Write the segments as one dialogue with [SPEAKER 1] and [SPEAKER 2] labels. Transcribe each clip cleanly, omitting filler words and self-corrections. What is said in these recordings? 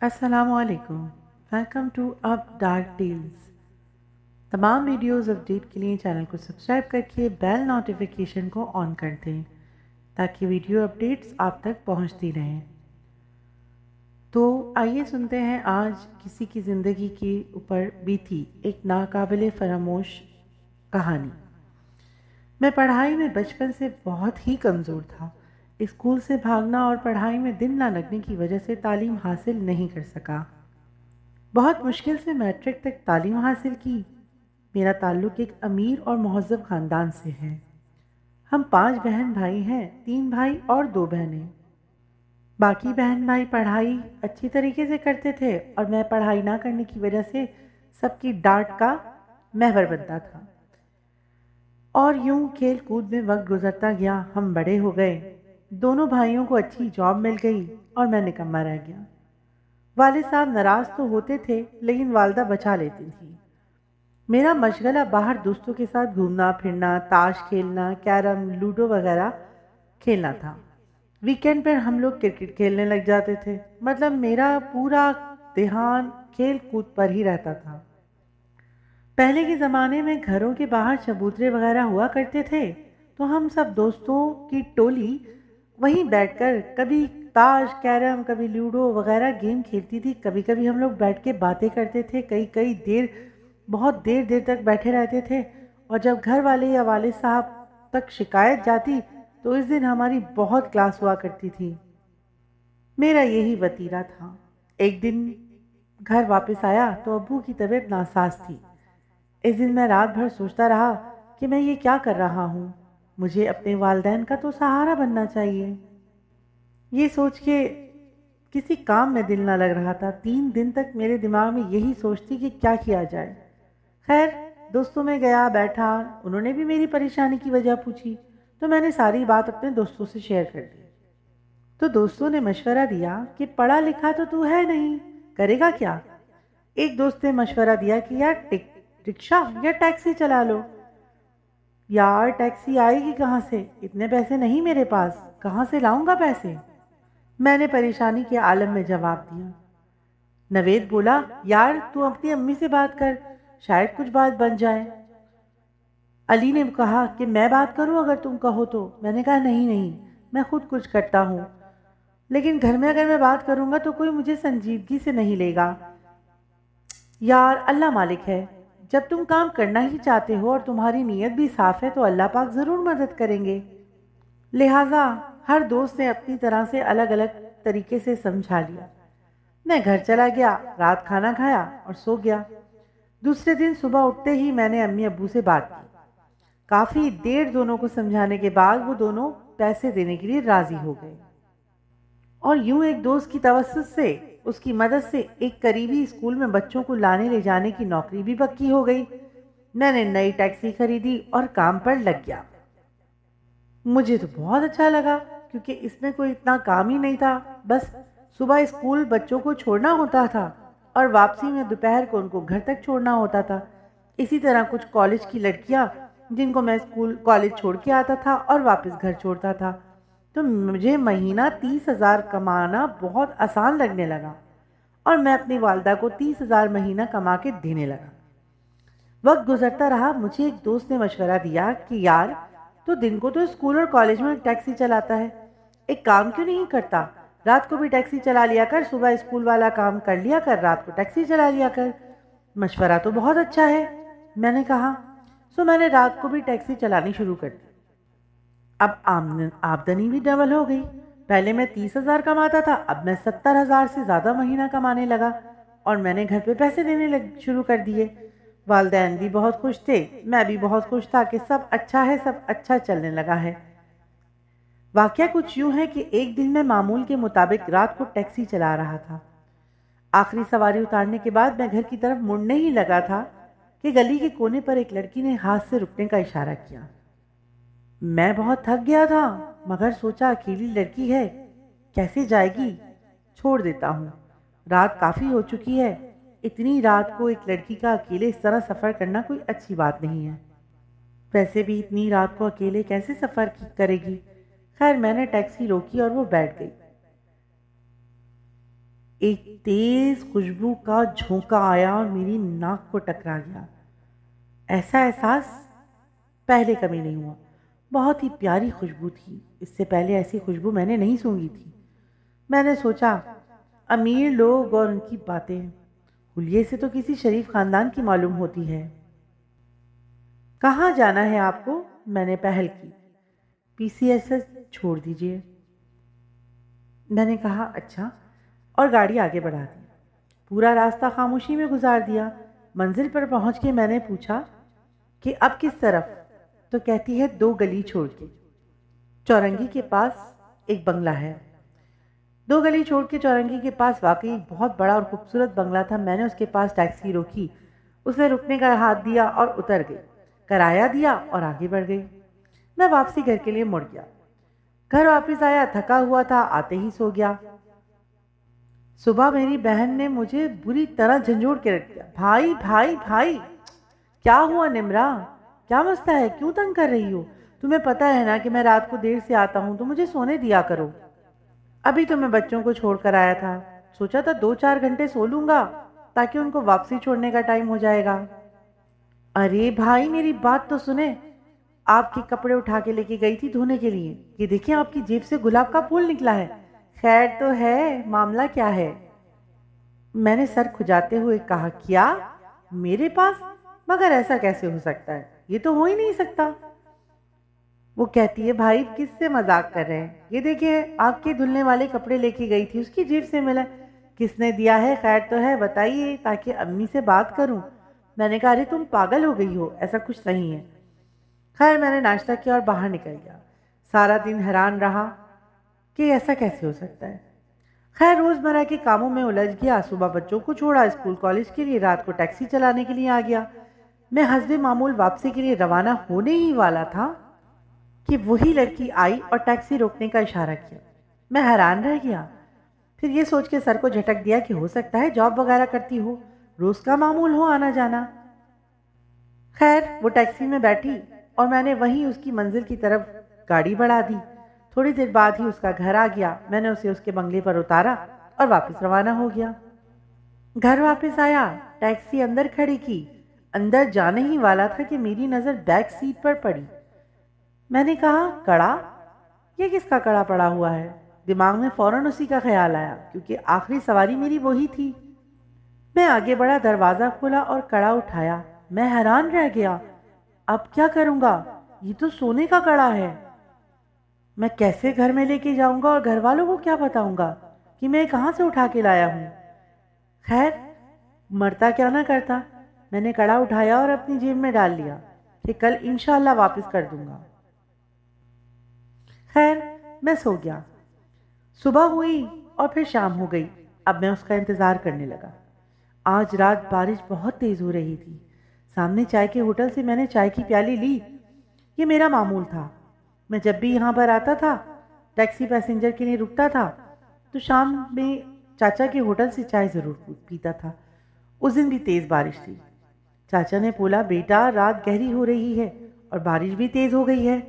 [SPEAKER 1] السلام علیکم، welcome to اب ڈارک ٹیلز۔ تمام ویڈیوز اپڈیٹ کے لیے چینل کو سبسکرائب کر کے بیل نوٹیفیکیشن کو آن کر دیں تاکہ ویڈیو اپڈیٹس آپ تک پہنچتی رہیں۔ تو آئیے سنتے ہیں آج کسی کی زندگی کے اوپر بیتی ایک ناقابل فراموش کہانی۔ میں پڑھائی میں بچپن سے بہت ہی کمزور تھا۔ اسکول سے بھاگنا اور پڑھائی میں دل نہ لگنے کی وجہ سے تعلیم حاصل نہیں کر سکا۔ بہت مشکل سے میٹرک تک تعلیم حاصل کی۔ میرا تعلق ایک امیر اور مہذب خاندان سے ہے۔ ہم 5 بہن بھائی ہیں، 3 بھائی اور 2 بہنیں۔ باقی بہن بھائی پڑھائی اچھی طریقے سے کرتے تھے اور میں پڑھائی نہ کرنے کی وجہ سے سب کی ڈانٹ کا محور بنتا تھا۔ اور یوں کھیل کود میں وقت گزرتا گیا، ہم بڑے ہو گئے، دونوں بھائیوں کو اچھی جاب مل گئی اور میں نکمہ رہ گیا۔ والد صاحب ناراض تو ہوتے تھے لیکن والدہ بچا لیتی تھی۔ میرا مشغلہ باہر دوستوں کے ساتھ گھومنا پھرنا، تاش کھیلنا، کیرم، لوڈو وغیرہ کھیلنا تھا۔ ویکینڈ پر ہم لوگ کرکٹ کھیلنے لگ جاتے تھے، مطلب میرا پورا دھیان کھیل کود پر ہی رہتا تھا۔ پہلے کے زمانے میں گھروں کے باہر چبوترے وغیرہ ہوا کرتے تھے تو ہم سب دوستوں کی ٹولی وہیں بیٹھ کر کبھی تاش کیرم کبھی لوڈو وغیرہ گیم کھیلتی تھی۔ کبھی کبھی ہم لوگ بیٹھ کے باتیں کرتے تھے، کئی دیر بہت دیر دیر تک بیٹھے رہتے تھے، اور جب گھر والے یا والد صاحب تک شکایت جاتی تو اس دن ہماری بہت کلاس ہوا کرتی تھی۔ میرا یہی وتیرہ تھا۔ ایک دن گھر واپس آیا تو ابو کی طبیعت ناساز تھی۔ اس دن میں رات بھر سوچتا رہا کہ میں یہ کیا کر رہا ہوں، مجھے اپنے والدین کا تو سہارا بننا چاہیے۔ یہ سوچ کے کسی کام میں دل نہ لگ رہا تھا۔ 3 دن تک میرے دماغ میں یہی سوچتی کہ کیا کیا جائے۔ خیر دوستوں میں گیا بیٹھا، انہوں نے بھی میری پریشانی کی وجہ پوچھی تو میں نے ساری بات اپنے دوستوں سے شیئر کر دی۔ تو دوستوں نے مشورہ دیا کہ پڑھا لکھا تو ہے نہیں، کرے گا کیا؟ ایک دوست نے مشورہ دیا کہ یار رکشہ یا ٹیکسی چلا لو۔ یار ٹیکسی آئے گی کہاں سے؟ اتنے پیسے نہیں میرے پاس، کہاں سے لاؤں گا پیسے؟ میں نے پریشانی کے عالم میں جواب دیا۔ نوید بولا یار تو اپنی امی سے بات کر، شاید کچھ بات بن جائے۔ علی نے کہا کہ میں بات کروں اگر تم کہو تو۔ میں نے کہا نہیں، میں خود کچھ کرتا ہوں، لیکن گھر میں اگر میں بات کروں گا تو کوئی مجھے سنجیدگی سے نہیں لے گا۔ یار اللہ مالک ہے، جب تم کام کرنا ہی چاہتے ہو اور تمہاری نیت بھی صاف ہے تو اللہ پاک ضرور مدد کریں گے۔ لہٰذا ہر دوست نے اپنی طرح سے الگ الگ طریقے سے سمجھا لیا۔ میں گھر چلا گیا، رات کھانا کھایا اور سو گیا۔ دوسرے دن صبح اٹھتے ہی میں نے امی ابو سے بات کی۔ کافی دیر دونوں کو سمجھانے کے بعد وہ دونوں پیسے دینے کے لیے راضی ہو گئے، اور یوں ایک دوست کی توسط سے، اس کی مدد سے ایک قریبی اسکول میں بچوں کو لانے لے جانے کی نوکری بھی پکی ہو گئی۔ میں نے نئی ٹیکسی خریدی اور کام پر لگ گیا۔ مجھے تو بہت اچھا لگا کیونکہ اس میں کوئی اتنا کام ہی نہیں تھا، بس صبح اسکول بچوں کو چھوڑنا ہوتا تھا اور واپسی میں دوپہر کو ان کو گھر تک چھوڑنا ہوتا تھا۔ اسی طرح کچھ کالج کی لڑکیاں جن کو میں کالج چھوڑ کے آتا تھا اور واپس گھر چھوڑتا تھا، تو مجھے مہینہ 30,000 کمانا بہت آسان لگنے لگا اور میں اپنی والدہ کو 30,000 مہینہ کما کے دینے لگا۔ وقت گزرتا رہا، مجھے ایک دوست نے مشورہ دیا کہ یار تو دن کو تو اسکول اور کالج میں ٹیکسی چلاتا ہے، ایک کام کیوں نہیں کرتا، رات کو بھی ٹیکسی چلا لیا کر، صبح اسکول والا کام کر لیا کر، رات کو ٹیکسی چلا لیا کر۔ مشورہ تو بہت اچھا ہے، میں نے کہا۔ سو میں نے رات کو بھی ٹیکسی چلانی شروع کر دی۔ اب آمدنی بھی ڈبل ہو گئی۔ پہلے میں 30,000 کماتا تھا، اب میں 70,000 سے زیادہ مہینہ کمانے لگا اور میں نے گھر پہ پیسے دینے شروع کر دیے۔ والدین بھی بہت خوش تھے، میں بھی بہت خوش تھا کہ سب اچھا ہے، سب اچھا چلنے لگا ہے۔ واقعہ کچھ یوں ہے کہ ایک دن میں معمول کے مطابق رات کو ٹیکسی چلا رہا تھا۔ آخری سواری اتارنے کے بعد میں گھر کی طرف مڑنے ہی لگا تھا کہ گلی کے کونے پر ایک لڑکی نے ہاتھ سے رکنے کا اشارہ کیا۔ میں بہت تھک گیا تھا مگر سوچا اکیلی لڑکی ہے، کیسے جائے گی، چھوڑ دیتا ہوں، رات کافی ہو چکی ہے، اتنی رات کو ایک لڑکی کا اکیلے اس طرح سفر کرنا کوئی اچھی بات نہیں ہے، ویسے بھی اتنی رات کو اکیلے کیسے سفر کرے گی۔ خیر میں نے ٹیکسی روکی اور وہ بیٹھ گئی۔ ایک تیز خوشبو کا جھونکا آیا اور میری ناک کو ٹکرا گیا۔ ایسا احساس پہلے کبھی نہیں ہوا۔ بہت ہی پیاری خوشبو تھی، اس سے پہلے ایسی خوشبو میں نے نہیں سونگھی تھی۔ میں نے سوچا امیر لوگ اور ان کی باتیں، حلیے سے تو کسی شریف خاندان کی معلوم ہوتی ہے۔ کہاں جانا ہے آپ کو؟ میں نے پہل کی۔ پی سی ایس ایس چھوڑ دیجئے، میں نے کہا۔ اچھا، اور گاڑی آگے بڑھا دی۔ پورا راستہ خاموشی میں گزار دیا۔ منزل پر پہنچ کے میں نے پوچھا کہ اب کس طرف؟ تو کہتی ہے 2 گلی چھوڑ کے، چورنگی کے پاس ایک بنگلہ ہے۔ 2 گلی چھوڑ کے چورنگی کے پاس واقعی بہت بڑا اور خوبصورت بنگلہ تھا۔ میں نے اس کے پاس ٹیکسی روکی، اس نے رکنے کا ہاتھ دیا اور اتر گئی، کرایہ دیا اور آگے بڑھ گئی۔ میں واپسی گھر کے لیے مڑ گیا۔ گھر واپس آیا، تھکا ہوا تھا، آتے ہی سو گیا۔ صبح میری بہن نے مجھے بری طرح جھنجھوڑ کے رکھ دیا۔ بھائی بھائی بھائی، کیا ہوا نمرا؟ کیا مسئلہ ہے؟ کیوں تنگ کر رہی ہو؟ تمہیں پتہ ہے نا کہ میں رات کو دیر سے آتا ہوں، تو مجھے سونے دیا کرو۔ ابھی تو میں بچوں کو چھوڑ کر آیا تھا، سوچا تھا 2-4 گھنٹے سو لوں گا تاکہ ان کو واپسی چھوڑنے کا ٹائم ہو جائے گا۔ ارے بھائی میری بات تو سنیں، آپ کے کپڑے اٹھا کے لے کے گئی تھی دھونے کے لیے، یہ دیکھیں آپ کی جیب سے گلاب کا پھول نکلا ہے۔ خیر تو ہے، معاملہ کیا ہے؟ میں نے سر کھجاتے ہوئے کہا، کیا میرے پاس؟ مگر ایسا کیسے ہو سکتا ہے؟ یہ تو ہو ہی نہیں سکتا۔ وہ کہتی ہے، بھائی کس سے مذاق کر رہے ہیں؟ یہ دیکھیں آپ کے دھلنے والے کپڑے لے کے گئی تھی، اس کی جیب سے ملا۔ کس نے دیا ہے؟ خیر تو ہے، بتائیے تاکہ امی سے بات کروں۔ میں نے کہا، ارے تم پاگل ہو گئی ہو، ایسا کچھ نہیں ہے۔ خیر میں نے ناشتہ کیا اور باہر نکل گیا۔ سارا دن حیران رہا کہ ایسا کیسے ہو سکتا ہے۔ خیر روزمرہ کے کاموں میں الجھ گیا۔ صبح بچوں کو چھوڑا اسکول کالج کے لیے، رات کو ٹیکسی چلانے کے لیے آ گیا۔ میں حسب معمول واپسی کے لیے روانہ ہونے ہی والا تھا کہ وہی لڑکی آئی اور ٹیکسی روکنے کا اشارہ کیا۔ میں حیران رہ گیا، پھر یہ سوچ کے سر کو جھٹک دیا کہ ہو سکتا ہے جاب وغیرہ کرتی ہو، روز کا معمول ہو آنا جانا۔ خیر وہ ٹیکسی میں بیٹھی اور میں نے وہیں اس کی منزل کی طرف گاڑی بڑھا دی۔ تھوڑی دیر بعد ہی اس کا گھر آ گیا۔ میں نے اسے اس کے بنگلے پر اتارا اور واپس روانہ ہو گیا۔ گھر واپس آیا، ٹیکسی اندر کھڑی کی، اندر جانے ہی والا تھا کہ میری نظر بیک سیٹ پر پڑی۔ میں نے کہا، کڑا؟ یہ کس کا کڑا پڑا ہوا ہے؟ دماغ میں فوراً اسی کا خیال آیا کیونکہ آخری سواری میری وہی تھی۔ میں آگے بڑھا، دروازہ کھولا اور کڑا اٹھایا۔ میں حیران رہ گیا، اب کیا کروں گا؟ یہ تو سونے کا کڑا ہے۔ میں کیسے گھر میں لے کے جاؤں گا اور گھر والوں کو کیا بتاؤں گا کہ میں کہاں سے اٹھا کے لایا ہوں؟ خیر مرتا کیا نہ کرتا، میں نے کڑا اٹھایا اور اپنی جیب میں ڈال لیا کہ کل انشاءاللہ واپس کر دوں گا۔ خیر میں سو گیا۔ صبح ہوئی اور پھر شام ہو گئی۔ اب میں اس کا انتظار کرنے لگا۔ آج رات بارش بہت تیز ہو رہی تھی۔ سامنے چائے کے ہوٹل سے میں نے چائے کی پیالی لی۔ یہ میرا معمول تھا، میں جب بھی یہاں پر آتا تھا، ٹیکسی پیسنجر کے لیے رکتا تھا، تو شام میں چاچا کے ہوٹل سے چائے ضرور پیتا تھا۔ اس دن بھی تیز بارش تھی۔ چاچا نے بولا، بیٹا رات گہری ہو رہی ہے اور بارش بھی تیز ہو گئی ہے،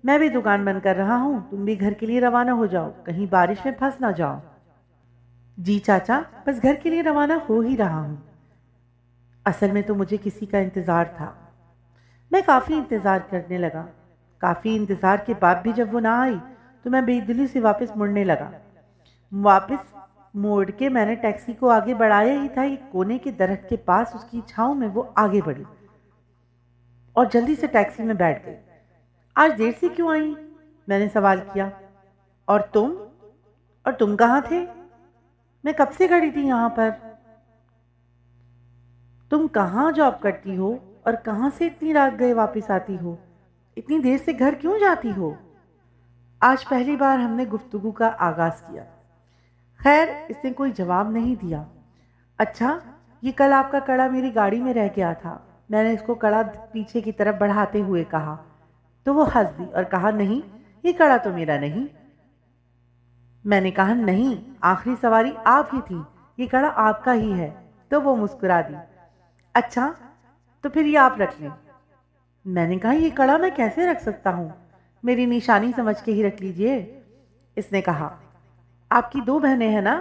[SPEAKER 1] میں بھی دکان بند کر رہا ہوں، تم بھی گھر کے لیے روانہ ہو جاؤ، کہیں بارش میں پھنس نہ جاؤ۔ جی چاچا، بس گھر کے لیے روانہ ہو ہی رہا ہوں۔ اصل میں تو مجھے کسی کا انتظار تھا۔ میں کافی انتظار کرنے لگا۔ کافی انتظار کے بعد بھی جب وہ نہ آئی تو میں بے دلی سے واپس مڑنے لگا۔ واپس موڑ کے میں نے ٹیکسی کو آگے بڑھایا ہی تھا، ایک کونے کے درخت کے پاس اس کی چھاؤں میں وہ آگے بڑھی اور جلدی سے ٹیکسی میں بیٹھ گئی۔ آج دیر سے کیوں آئی؟ میں نے سوال کیا۔ اور تم کہاں تھے؟ میں کب سے کھڑی تھی یہاں پر۔ تم کہاں جاب کرتی ہو اور کہاں سے اتنی رات گئے واپس آتی ہو؟ اتنی دیر سے گھر کیوں جاتی ہو؟ آج پہلی بار ہم نے گفتگو کا آغاز کیا۔ خیر اس نے کوئی جواب نہیں دیا۔ اچھا یہ کل آپ کا کڑا میری گاڑی میں رہ گیا تھا، میں نے اس کو کڑا پیچھے کی طرف بڑھاتے ہوئے کہا تو وہ ہنس دی اور کہا، نہیں یہ کڑا تو میرا نہیں۔ میں نے کہا، نہیں آخری سواری آپ ہی تھی، یہ کڑا آپ کا ہی ہے، تو وہ مسکرا دی۔ اچھا تو پھر یہ آپ رکھ لیں۔ میں نے کہا، یہ کڑا میں کیسے رکھ سکتا ہوں؟ میری نشانی سمجھ کے ہی رکھ لیجئے۔ اس نے کہا، آپ کی 2 بہنیں ہیں نا؟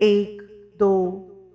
[SPEAKER 1] 1, 2,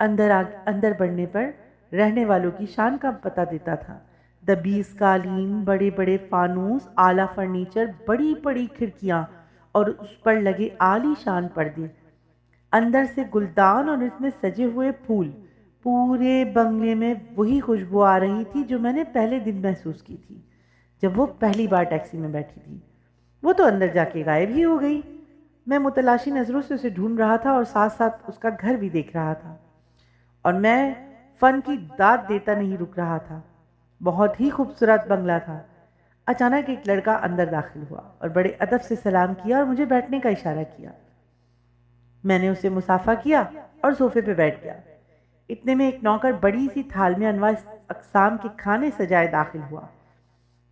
[SPEAKER 1] اندر بڑھنے پر رہنے والوں کی شان کا پتہ دیتا تھا۔ دبیز قالین، بڑے بڑے فانوس، اعلیٰ فرنیچر، بڑی بڑی کھڑکیاں اور اس پر لگے عالی شان پردے، اندر سے گلدان اور اس میں سجے ہوئے پھول، پورے بنگلے میں وہی خوشبو آ رہی تھی جو میں نے پہلے دن محسوس کی تھی جب وہ پہلی بار ٹیکسی میں بیٹھی تھی۔ وہ تو اندر جا کے غائب ہی ہو گئی۔ میں متلاشی نظروں سے اسے ڈھونڈ رہا تھا اور ساتھ ساتھ اس کا گھر بھی دیکھ رہا تھا، اور میں فن کی داد دیتا نہیں رک رہا تھا۔ بہت ہی خوبصورت بنگلہ تھا۔ اچانک ایک لڑکا اندر داخل ہوا اور بڑے ادب سے سلام کیا اور مجھے بیٹھنے کا اشارہ کیا۔ میں نے اسے مصافحہ کیا اور صوفے پہ بیٹھ گیا۔ اتنے میں ایک نوکر بڑی سی تھال میں انواع اقسام کے کھانے سجائے داخل ہوا،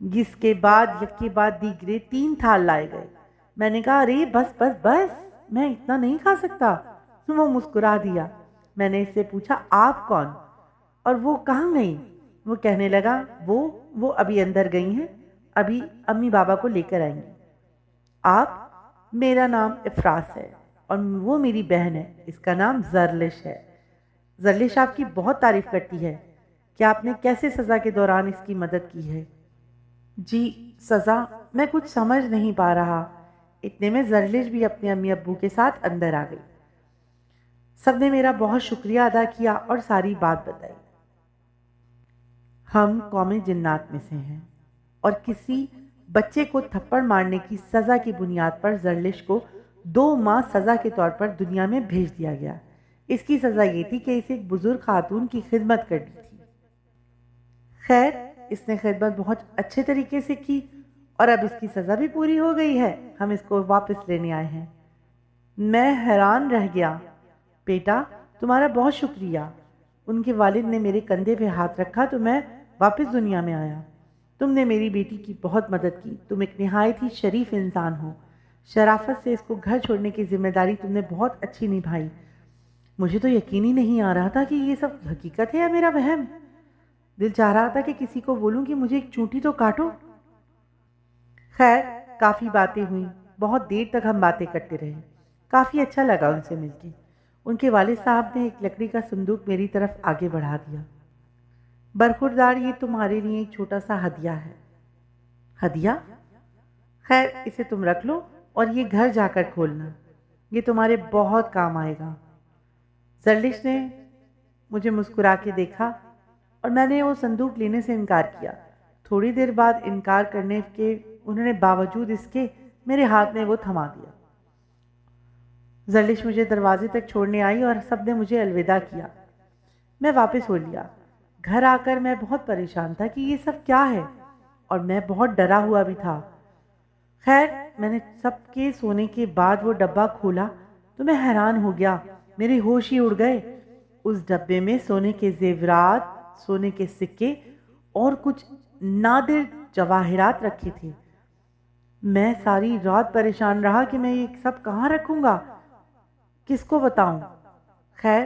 [SPEAKER 1] جس کے بعد یک کے بعد دیگرے 3 تھال لائے گئے۔ میں نے کہا، ارے بس بس بس، میں اتنا نہیں کھا سکتا۔ وہ مسکرا دیا۔ میں نے اس سے پوچھا، آپ کون اور وہ کہاں گئیں؟ وہ کہنے لگا، وہ ابھی اندر گئی ہیں، ابھی امی بابا کو لے کر آئیں گی۔ آپ؟ میرا نام افراس ہے اور وہ میری بہن ہے، اس کا نام زرلش ہے۔ زرلش آپ کی بہت تعریف کرتی ہے۔ کیا آپ نے کیسے سزا کے دوران اس کی مدد کی ہے؟ جی، سزا؟ میں کچھ سمجھ نہیں پا رہا۔ اتنے میں زرلش بھی اپنے امی ابو کے ساتھ اندر آ گئی۔ سب نے میرا بہت شکریہ ادا کیا اور ساری بات بتائی۔ ہم قوم جنات میں سے ہیں اور کسی بچے کو تھپڑ مارنے کی سزا کی بنیاد پر زرلش کو 2 ماہ سزا کے طور پر دنیا میں بھیج دیا گیا۔ اس کی سزا یہ تھی کہ اسے ایک بزرگ خاتون کی خدمت کرنی تھی۔ خیر، اس نے خدمت بہت اچھے طریقے سے کی اور اب اس کی سزا بھی پوری ہو گئی ہے۔ ہم اس کو واپس لینے آئے ہیں۔ میں حیران رہ گیا۔ بیٹا، تمہارا بہت شکریہ۔ ان کے والد نے میرے کندھے پہ ہاتھ رکھا تو میں واپس دنیا میں آیا۔ تم نے میری بیٹی کی بہت مدد کی۔ تم ایک نہایت ہی شریف انسان ہو۔ شرافت سے اس کو گھر چھوڑنے کی ذمہ داری تم نے بہت اچھی نبھائی۔ مجھے تو یقین ہی نہیں آ رہا تھا کہ یہ سب حقیقت ہے یا میرا وہم۔ دل چاہ رہا تھا کہ کسی کو بولوں کہ مجھے ایک چونٹی تو کاٹو۔ خیر، کافی باتیں ہوئیں، بہت دیر تک ہم باتیں کرتے رہے۔ کافی اچھا لگا ان سے مل کے۔ ان کے والد صاحب نے ایک لکڑی کا صندوق میری طرف آگے بڑھا دیا۔ برخوردار، یہ تمہارے لیے ایک چھوٹا سا ہدیہ ہے۔ ہدیہ؟ خیر، اسے تم رکھ لو اور یہ گھر جا کر کھولنا، یہ تمہارے بہت کام آئے گا۔ زرلش نے مجھے مسکرا کے دیکھا اور میں نے وہ صندوق لینے سے انکار کیا۔ تھوڑی دیر بعد انکار کرنے کے انہوں نے باوجود اس کے میرے ہاتھ میں وہ تھما دیا۔ زرلش مجھے دروازے تک چھوڑنے آئی اور سب نے مجھے الوداع کیا۔ میں واپس ہو لیا۔ گھر آ کر میں بہت پریشان تھا کہ یہ سب کیا ہے اور میں بہت ڈرا ہوا بھی تھا۔ خیر، میں نے سب کے سونے کے بعد وہ ڈبہ کھولا تو میں حیران ہو گیا۔ میرے ہوش ہی اڑ گئے۔ اس ڈبے میں سونے کے زیورات، سونے کے سکے اور کچھ نادر جواہرات رکھے تھے۔ میں ساری رات پریشان رہا کہ میں یہ سب کہاں رکھوں گا، کس کو بتاؤں۔ خیر،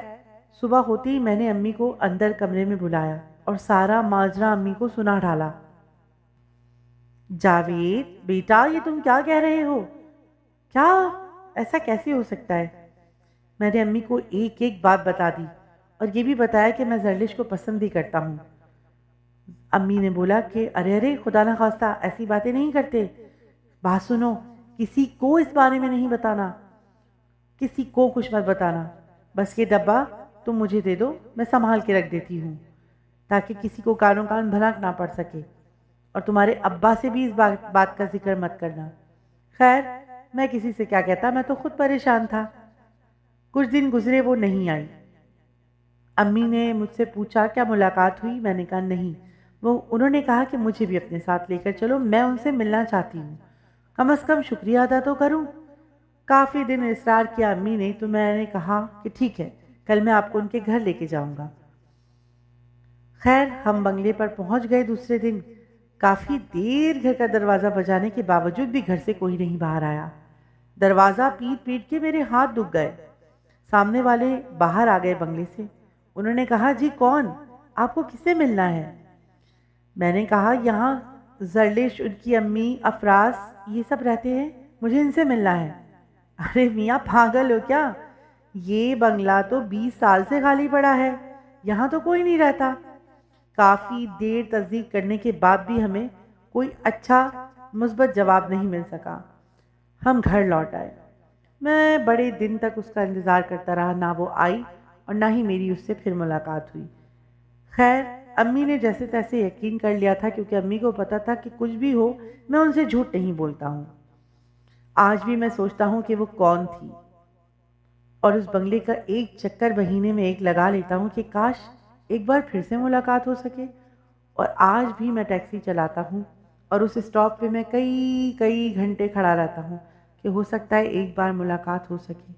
[SPEAKER 1] صبح ہوتے ہی میں نے امی کو اندر کمرے میں بلایا اور سارا ماجرا امی کو سنا ڈالا۔ جاوید بیٹا، یہ تم کیا کہہ رہے ہو؟ کیا؟ ایسا کیسے ہو سکتا ہے؟ میں نے امی کو ایک ایک بات بتا دی اور یہ بھی بتایا کہ میں زرلش کو پسند بھی کرتا ہوں۔ امی نے بولا کہ ارے خدا نہ خواستہ ایسی باتیں نہیں کرتے۔ بات سنو، کسی کو اس بارے میں نہیں بتانا، کسی کو کچھ مت بتانا۔ بس یہ ڈبہ تم مجھے دے دو، میں سنبھال کے رکھ دیتی ہوں تاکہ کسی کو کانوں کان بھنک نہ پڑ سکے، اور تمہارے ابا سے بھی اس بات کا ذکر مت کرنا۔ خیر، میں کسی سے کیا کہتا، میں تو خود پریشان تھا۔ کچھ دن گزرے، وہ نہیں آئی۔ امی نے مجھ سے پوچھا کیا ملاقات ہوئی؟ میں نے کہا نہیں۔ انہوں نے کہا کہ مجھے بھی اپنے ساتھ لے کر چلو، میں ان سے ملنا چاہتی ہوں، کم از کم شکریہ ادا تو کروں۔ کافی دن اصرار کیا امی نے تو میں نے کہا کہ ٹھیک ہے، کل میں آپ کو ان کے گھر لے کے جاؤں گا۔ خیر، ہم بنگلے پر پہنچ گئے دوسرے دن۔ کافی دیر گھر کا دروازہ بجانے کے باوجود بھی گھر سے کوئی نہیں باہر آیا۔ دروازہ پیٹ پیٹ کے میرے ہاتھ دکھ گئے۔ سامنے والے باہر آ گئے بنگلے سے۔ انہوں نے کہا، جی کون؟ آپ کو کس سے ملنا ہے؟ میں نے کہا، یہاں زرلش، ان کی امی، افراس، یہ سب رہتے ہیں، مجھے ان سے ملنا ہے۔ ارے میاں، پاگل ہو کیا؟ یہ بنگلہ تو 20 سال سے خالی پڑا ہے، یہاں تو کوئی نہیں رہتا۔ کافی دیر تصدیق کرنے کے بعد بھی ہمیں کوئی اچھا مثبت جواب نہیں مل سکا۔ ہم گھر لوٹ آئے۔ میں بڑے دن تک اس کا انتظار کرتا رہا، نہ وہ آئی اور نہ ہی میری اس سے پھر ملاقات ہوئی۔ خیر، امی نے جیسے تیسے یقین کر لیا تھا، کیونکہ امی کو پتا تھا کہ کچھ بھی ہو میں ان سے جھوٹ نہیں بولتا ہوں۔ آج بھی میں سوچتا ہوں کہ وہ کون تھی، اور اس بنگلے کا ایک چکر مہینے میں ایک لگا لیتا ہوں کہ کاش ایک بار پھر سے ملاقات ہو سکے۔ اور آج بھی میں ٹیکسی چلاتا ہوں اور اس اسٹاپ پہ میں کئی کئی گھنٹے کھڑا رہتا ہوں کہ ہو سکتا ہے ایک بار ملاقات ہو سکے۔